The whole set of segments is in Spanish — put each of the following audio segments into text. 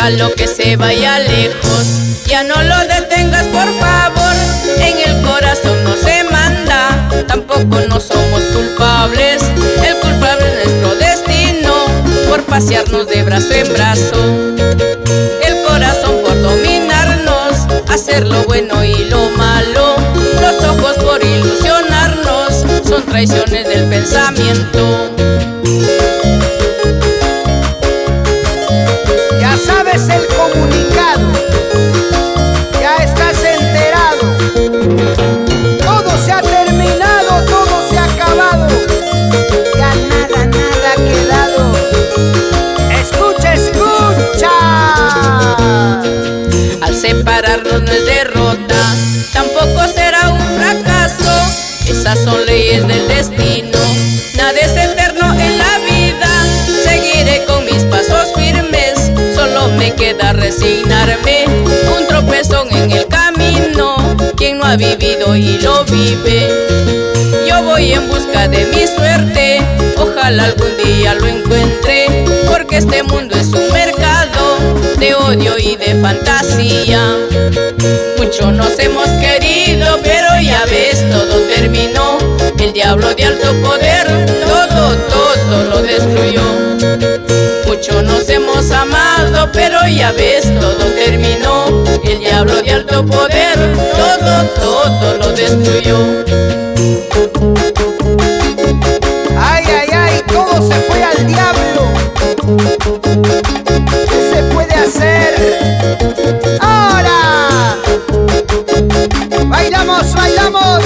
Déjalo que se vaya lejos, ya no lo detengas por favor. En el corazón no se manda, tampoco no somos culpables. El culpable es nuestro destino, por pasearnos de brazo en brazo. El corazón por dominarnos, hacer lo bueno y lo malo. Los ojos por ilusionarnos, son traiciones del pensamiento. Ya sabes el comunicado, ya estás enterado. Todo se ha terminado, todo se ha acabado. Ya nada, nada ha quedado. Escucha, escucha. Al separarnos no es derrota, tampoco será un fracaso. Esas son leyes del destino, nada es eterno en la vida. Seguiré con mis pasos firmes, solo me queda resignarme. Un tropezón en el camino, quien no ha vivido y lo vive. Yo voy en busca de mi suerte, ojalá algún día lo encuentre, porque este mundo es un mercado de odio y de fantasía. Mucho nos hemos querido, pero ya ves, todo terminó. El diablo de alto poder, todo lo destruyó. Mucho nos hemos amado, pero ya ves, todo terminó. El diablo de alto poder, todo lo destruyó. Ay, ay, ay, todo se fue al diablo. ¿Qué se puede hacer? ¡Ahora! Bailamos, bailamos.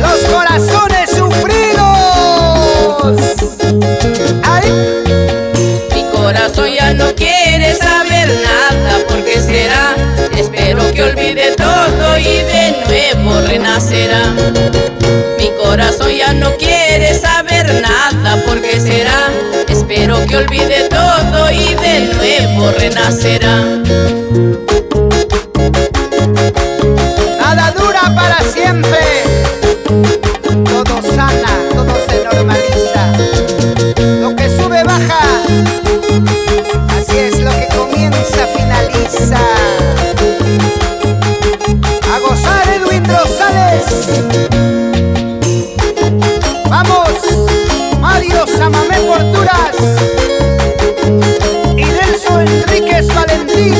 Los corazones sufridos. ¡Ay! Mi corazón ya no quiere saber nada, ¿por qué será? Espero que olvide todo y de nuevo renacerá. Mi corazón ya no quiere saber nada, ¿por qué será? Espero que olvide todo y de nuevo renacerá. Nada dura para siempre. Todo sana, todo se normaliza. Lo que sube baja. Así es, lo que comienza finaliza. A gozar, Edwin Rosales. Vamos, Mario Samamé Porturas y Nelson Enríquez Valentín.